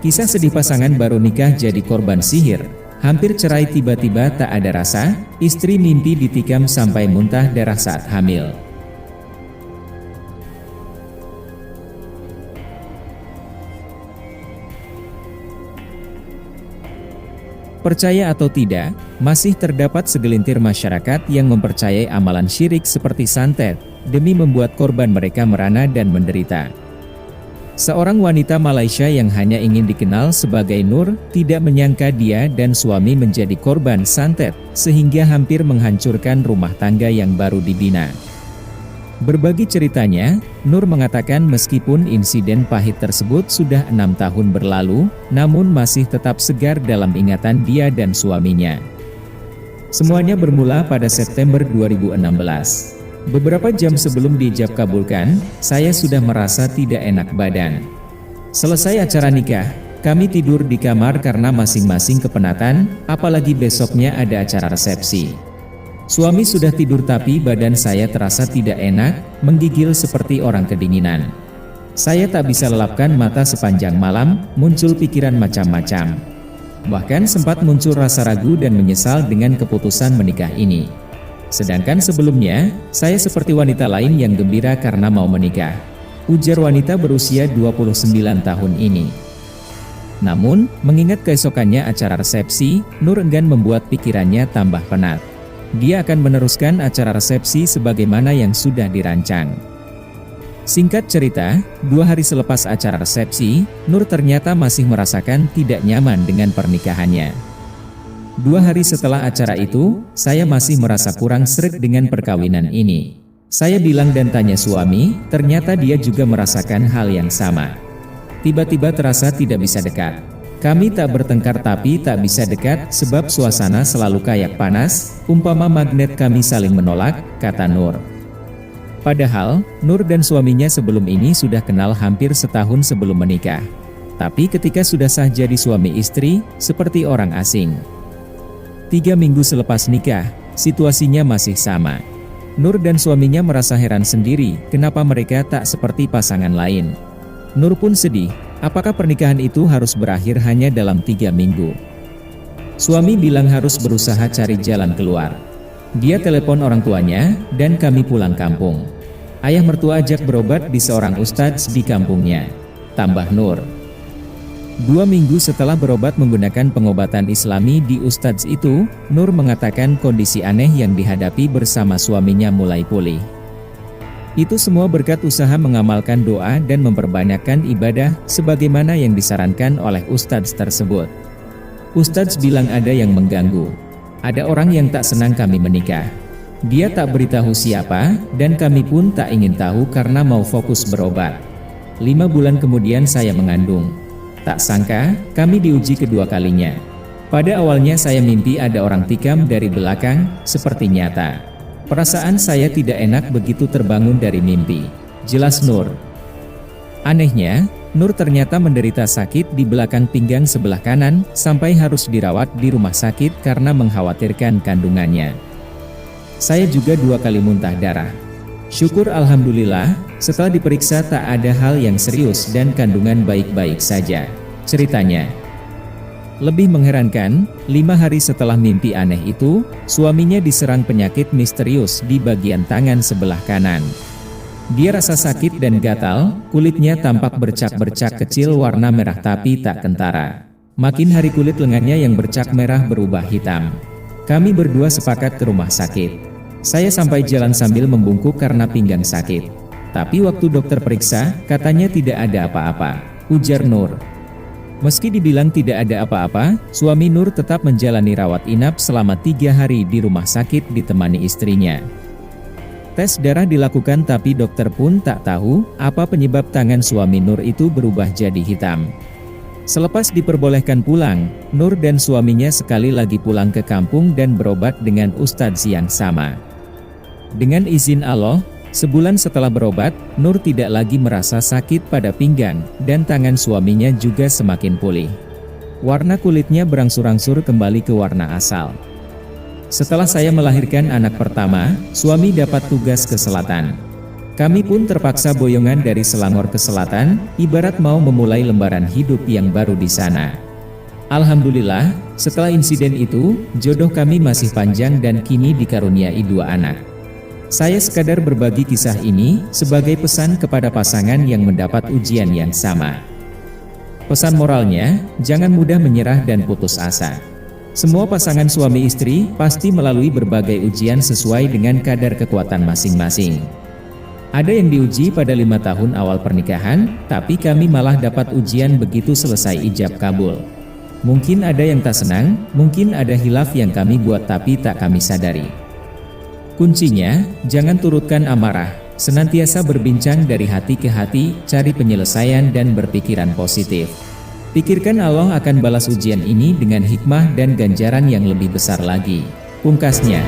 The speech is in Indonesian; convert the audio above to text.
Kisah sedih pasangan baru nikah jadi korban sihir. Hampir cerai tiba-tiba tak ada rasa, istri mimpi ditikam sampai muntah darah saat hamil. Percaya atau tidak, masih terdapat segelintir masyarakat yang mempercayai amalan syirik seperti santet, demi membuat korban mereka merana dan menderita. Seorang wanita Malaysia yang hanya ingin dikenal sebagai Nur, tidak menyangka dia dan suami menjadi korban santet, sehingga hampir menghancurkan rumah tangga yang baru dibina. Berbagi ceritanya, Nur mengatakan meskipun insiden pahit tersebut sudah 6 tahun berlalu, namun masih tetap segar dalam ingatan dia dan suaminya. Semuanya bermula pada September 2016. Beberapa jam sebelum diijab kabulkan, saya sudah merasa tidak enak badan. Selesai acara nikah, kami tidur di kamar karena masing-masing kepenatan, apalagi besoknya ada acara resepsi. Suami sudah tidur tapi badan saya terasa tidak enak, menggigil seperti orang kedinginan. Saya tak bisa lelapkan mata sepanjang malam, muncul pikiran macam-macam. Bahkan sempat muncul rasa ragu dan menyesal dengan keputusan menikah ini. Sedangkan sebelumnya, saya seperti wanita lain yang gembira karena mau menikah, ujar wanita berusia 29 tahun ini. Namun, mengingat keesokannya acara resepsi, Nur enggan membuat pikirannya tambah penat. Dia akan meneruskan acara resepsi sebagaimana yang sudah dirancang. Singkat cerita, 2 hari selepas acara resepsi, Nur ternyata masih merasakan tidak nyaman dengan pernikahannya. 2 hari setelah acara itu, saya masih merasa kurang sreg dengan perkawinan ini. Saya bilang dan tanya suami, ternyata dia juga merasakan hal yang sama. Tiba-tiba terasa tidak bisa dekat. Kami tak bertengkar tapi tak bisa dekat sebab suasana selalu kayak panas, umpama magnet kami saling menolak, kata Nur. Padahal, Nur dan suaminya sebelum ini sudah kenal hampir setahun sebelum menikah. Tapi ketika sudah sah jadi suami istri, seperti orang asing. 3 minggu selepas nikah, situasinya masih sama. Nur dan suaminya merasa heran sendiri, kenapa mereka tak seperti pasangan lain. Nur pun sedih, apakah pernikahan itu harus berakhir hanya dalam 3 minggu? Suami bilang harus berusaha cari jalan keluar. Dia telepon orang tuanya, dan kami pulang kampung. Ayah mertua ajak berobat di seorang ustadz di kampungnya, tambah Nur. 2 minggu setelah berobat menggunakan pengobatan Islami di ustadz itu, Nur mengatakan kondisi aneh yang dihadapi bersama suaminya mulai pulih. Itu semua berkat usaha mengamalkan doa dan memperbanyakkan ibadah, sebagaimana yang disarankan oleh ustadz tersebut. Ustadz bilang ada yang mengganggu. Ada orang yang tak senang kami menikah. Dia tak beritahu siapa, dan kami pun tak ingin tahu karena mau fokus berobat. 5 bulan kemudian saya mengandung. Tak sangka, kami diuji kedua kalinya. Pada awalnya saya mimpi ada orang tikam dari belakang, seperti nyata. Perasaan saya tidak enak begitu terbangun dari mimpi. Jelas Nur. Anehnya, Nur ternyata menderita sakit di belakang pinggang sebelah kanan, sampai harus dirawat di rumah sakit karena mengkhawatirkan kandungannya. Saya juga 2 kali muntah darah. Syukur alhamdulillah, setelah diperiksa tak ada hal yang serius dan kandungan baik-baik saja, ceritanya. Lebih mengherankan, 5 hari setelah mimpi aneh itu, suaminya diserang penyakit misterius di bagian tangan sebelah kanan. Dia rasa sakit dan gatal, kulitnya tampak bercak-bercak kecil warna merah tapi tak kentara. Makin hari kulit lengannya yang bercak merah berubah hitam. Kami berdua sepakat ke rumah sakit. Saya sampai jalan sambil membungkuk karena pinggang sakit. Tapi waktu dokter periksa, katanya tidak ada apa-apa, ujar Nur. Meski dibilang tidak ada apa-apa, suami Nur tetap menjalani rawat inap selama 3 hari di rumah sakit ditemani istrinya. Tes darah dilakukan tapi dokter pun tak tahu apa penyebab tangan suami Nur itu berubah jadi hitam. Selepas diperbolehkan pulang, Nur dan suaminya sekali lagi pulang ke kampung dan berobat dengan ustadz yang sama. Dengan izin Allah, sebulan setelah berobat, Nur tidak lagi merasa sakit pada pinggang, dan tangan suaminya juga semakin pulih. Warna kulitnya berangsur-angsur kembali ke warna asal. Setelah saya melahirkan anak pertama, suami dapat tugas ke selatan. Kami pun terpaksa boyongan dari Selangor ke selatan, ibarat mau memulai lembaran hidup yang baru di sana. Alhamdulillah, setelah insiden itu, jodoh kami masih panjang dan kini dikaruniai 2 anak. Saya sekadar berbagi kisah ini sebagai pesan kepada pasangan yang mendapat ujian yang sama. Pesan moralnya, jangan mudah menyerah dan putus asa. Semua pasangan suami istri pasti melalui berbagai ujian sesuai dengan kadar kekuatan masing-masing. Ada yang diuji pada 5 tahun awal pernikahan, tapi kami malah dapat ujian begitu selesai ijab kabul. Mungkin ada yang tak senang, mungkin ada hilaf yang kami buat tapi tak kami sadari. Kuncinya, jangan turutkan amarah, senantiasa berbincang dari hati ke hati, cari penyelesaian dan berpikiran positif. Pikirkan Allah akan balas ujian ini dengan hikmah dan ganjaran yang lebih besar lagi. Pungkasnya,